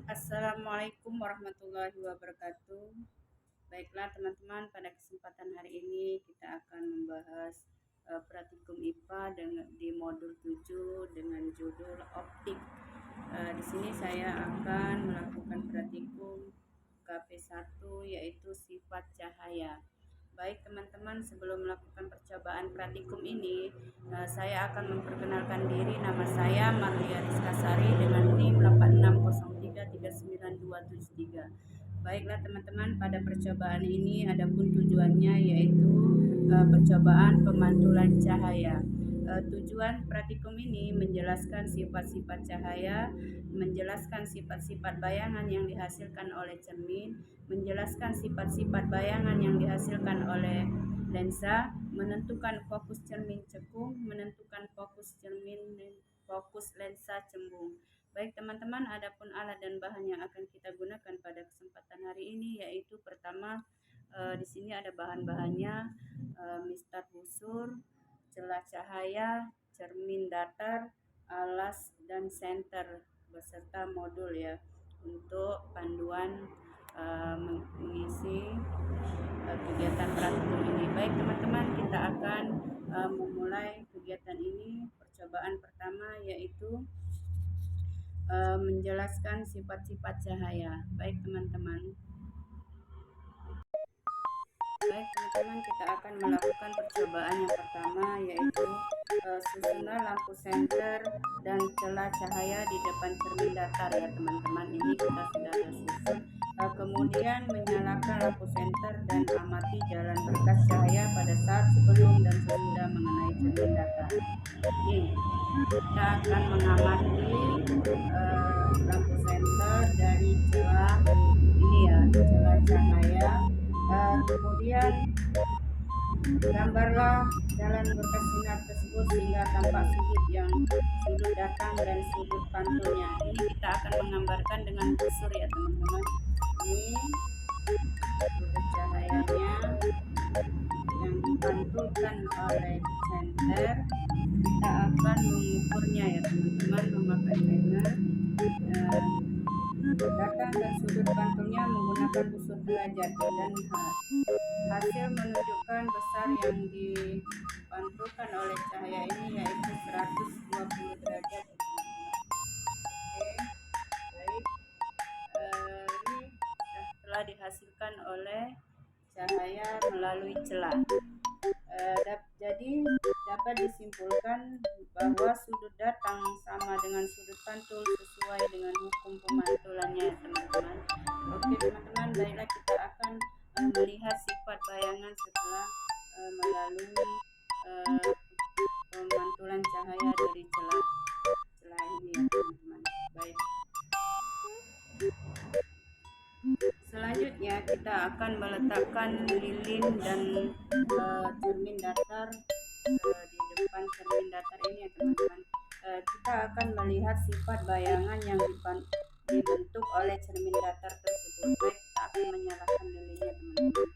Assalamualaikum warahmatullahi wabarakatuh. Baiklah teman-teman, pada kesempatan hari ini kita akan membahas praktikum IPA di modul 7 dengan judul optik. Di sini saya akan melakukan praktikum KP1 yaitu sifat cahaya. Baik teman-teman, sebelum melakukan percobaan praktikum ini, saya akan memperkenalkan diri. Nama saya Marlia Rizkasari dengan NIM 8603397273. Baiklah teman-teman, pada percobaan ini adapun tujuannya yaitu percobaan pemantulan cahaya. Tujuan praktikum ini menjelaskan sifat-sifat cahaya, menjelaskan sifat-sifat bayangan yang dihasilkan oleh cermin, menjelaskan sifat-sifat bayangan yang dihasilkan oleh lensa, menentukan fokus cermin cekung, menentukan fokus lensa cembung. Baik teman-teman, adapun alat dan bahan yang akan kita gunakan pada kesempatan hari ini yaitu pertama di sini ada bahan-bahannya, mistar busur, celah cahaya, cermin datar, alas dan senter beserta modul ya untuk panduan mengisi kegiatan praktikum ini. Baik teman-teman, kita akan memulai kegiatan ini. Percobaan pertama yaitu menjelaskan sifat-sifat cahaya. Baik teman-teman, kita akan melakukan percobaan yang pertama yaitu susunan lampu senter dan celah cahaya di depan cermin datar ya teman-teman. Ini kita sudah susun. Kemudian menyalakan lampu senter dan amati jalan berkas cahaya pada saat sebelum dan sesudah mengenai cermin datar. Ini kita akan mengamati lampu senter dari celah ini ya, celah cahaya. Kemudian gambarlah jalan berkas sinar tersebut sehingga tampak sudut datang dan sudut pantulnya. Ini kita akan menggambarkan dengan busur ya teman-teman. Ini sudut cahayanya yang dipantulkan oleh senter. Kita akan mengukurnya ya teman-teman memakai senter. Datang dan sudut pantulnya menggunakan busur derajat dan hasil menunjukkan besar yang dipantulkan oleh cahaya ini yaitu 120 derajat. Oke, baik. Ini telah dihasilkan oleh cahaya melalui celah. Jadi dapat disimpulkan bahwa sudut datang sama dengan sudut pantul sesuai dengan hukum pemantulannya teman-teman. Oke teman-teman, baiklah kita akan melihat sifat bayangan setelah melalui pemantulan cahaya dari celah ini ya teman-teman. Baik. Selanjutnya kita akan meletakkan lilin dan cermin datar di depan cermin datar ini ya teman-teman. Kita akan melihat sifat bayangan yang dibentuk oleh cermin datar tersebut. Baik, kita akan menyalakan lilinnya teman-teman.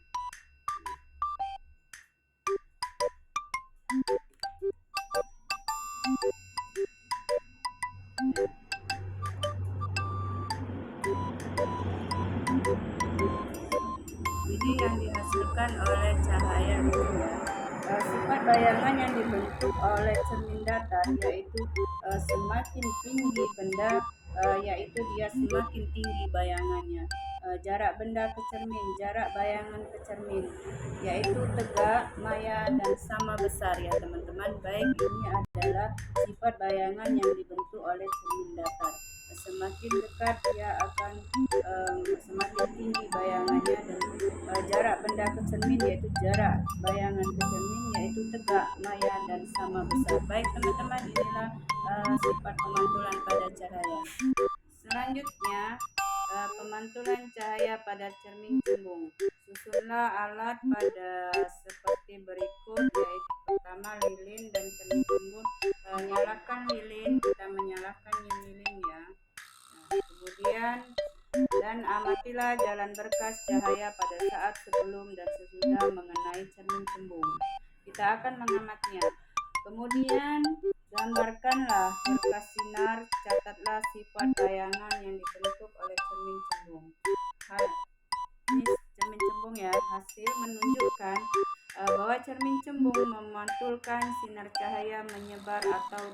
Ini yang dihasilkan oleh cahaya itu ya. Sifat bayangan yang dibentuk oleh cermin datar yaitu semakin tinggi benda yaitu dia semakin tinggi bayangannya. Jarak benda ke cermin, jarak bayangan ke cermin yaitu tegak, maya dan sama besar ya teman-teman. Baik, ini adalah sifat bayangan yang dibentuk oleh cermin datar. Semakin dekat dia akan semakin tinggi bayangannya dan jarak benda ke cermin yaitu jarak bayangan ke cermin yaitu tegak, maya dan sama besar. Baik teman-teman, inilah sifat pemantulan pada cahaya. Selanjutnya pemantulan cahaya pada cermin cembung. Susunlah alat pada seperti berikut yaitu pertama lilin dan cermin cembung. Nyalakan lilin, kita menyalakan lilin ya. Kemudian dan amatilah jalan berkas cahaya pada saat sebelum dan sesudah mengenai cermin cembung. Kita akan mengamatinya. Kemudian Gambarkanlah berkas sinar, catatlah sifat bayangan yang dibentuk oleh cermin cembung. Ini cermin cembung ya, hasil menunjukkan bahwa cermin cembung memantulkan sinar cahaya menyebar atau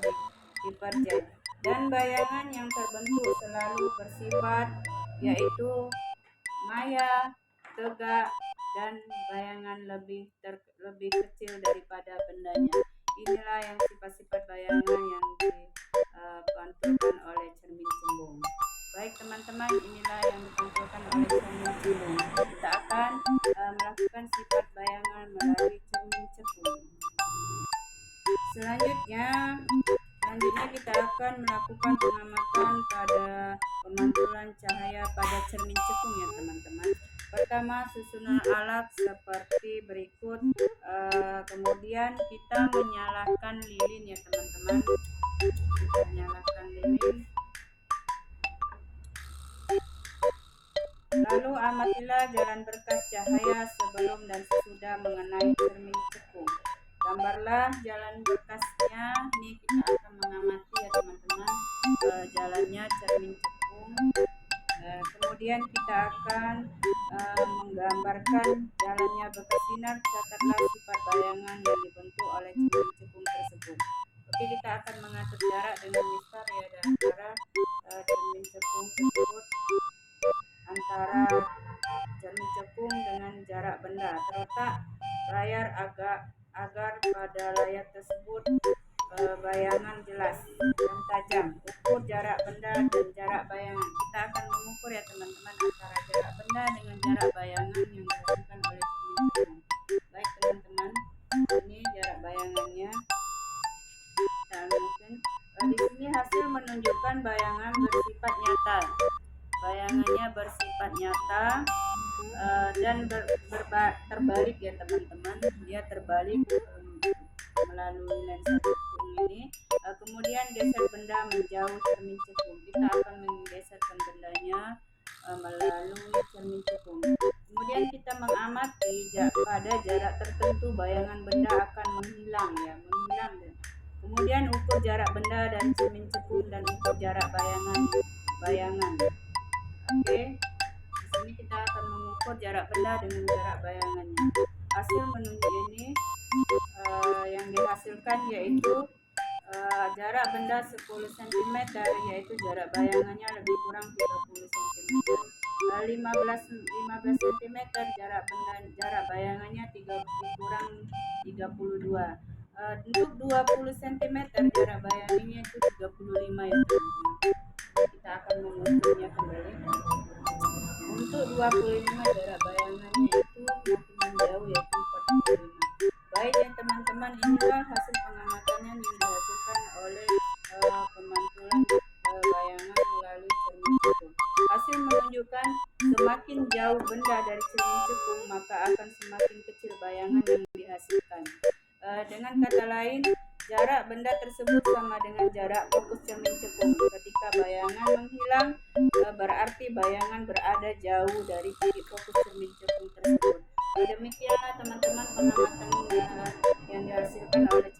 diperjet, dan bayangan yang terbentuk selalu bersifat yaitu maya, tegak, dan bayangan lebih kecil daripada bendanya. Inilah yang sifat-sifat bayangan yang dipantulkan oleh cermin cembung. Baik teman-teman, inilah yang dipantulkan oleh cermin cembung. Kita akan melakukan sifat bayangan melalui cermin cembung. Selanjutnya kita akan melakukan pengamatan pada pemantulan cahaya pada cermin cekung ya teman-teman. Pertama, susunan alat seperti berikut. Kemudian kita menyalakan lilin ya teman-teman. Kita nyalakan lilin. Lalu amatilah jalan berkas cahaya sebelum dan sesudah mengenai cermin cekung. Gambarlah jalan berkasnya. Ini kita akan mengamati ya teman-teman, jalannya cermin cekung. Kemudian kita akan menggambarkan jalannya berkas sinar. Catatlah sifat bayangan yang dibentuk oleh cermin cekung tersebut. Oke, kita akan mengatur jarak dengan mistar ya antara cermin cekung tersebut, antara cermin cekung dengan jarak benda. Terletak layar agar pada layar tersebut bayangan jelas dan tajam. Ukur jarak benda dan jarak bayangan. Kita akan mengukur ya teman-teman antara jarak benda dengan jarak bayangan yang dihasilkan oleh cermin cekung. Baik teman-teman, ini jarak bayangannya. Di sini hasil menunjukkan bayangan bersifat nyata. Bayangannya bersifat nyata dan terbalik ya teman-teman. Dia terbalik melalui lensa cekung ini. Kemudian geser benda menjauh cermin cekung. Kita akan menggeserkan bendanya melalui cermin cekung. Kemudian kita mengamati pada jarak tertentu bayangan benda akan menghilang ya, menghilang. Kemudian ukur jarak benda dari cermin cekung dan ukur jarak bayangan. Oke, di sini kita akan mengukur jarak benda dengan jarak bayangannya. Hasil menunjuk ini yang dihasilkan yaitu jarak benda 10 cm, yaitu jarak bayangannya lebih kurang 30 cm. 15 cm jarak bayangannya kurang 32. Untuk 20 cm jarak bayangannya itu 35 ya teman-teman. Kita akan mengukurnya kembali. Untuk 25 jarak bayangannya itu makin jauh yaitu 45. Baik ya teman-teman, inilah hasil pengamatannya yang dihasilkan oleh pemantulan bayangan melalui cermin cekung. Hasil menunjukkan semakin jauh benda dari cermin cekung maka akan semakin kecil bayangan yang dihasilkan. Dengan kata lain, jarak benda tersebut sama dengan jarak fokus cermin cekung. Ketika bayangan menghilang, berarti bayangan berada jauh dari titik fokus cermin cekung tersebut. Demikianlah teman-teman pengamatan yang dihasilkan oleh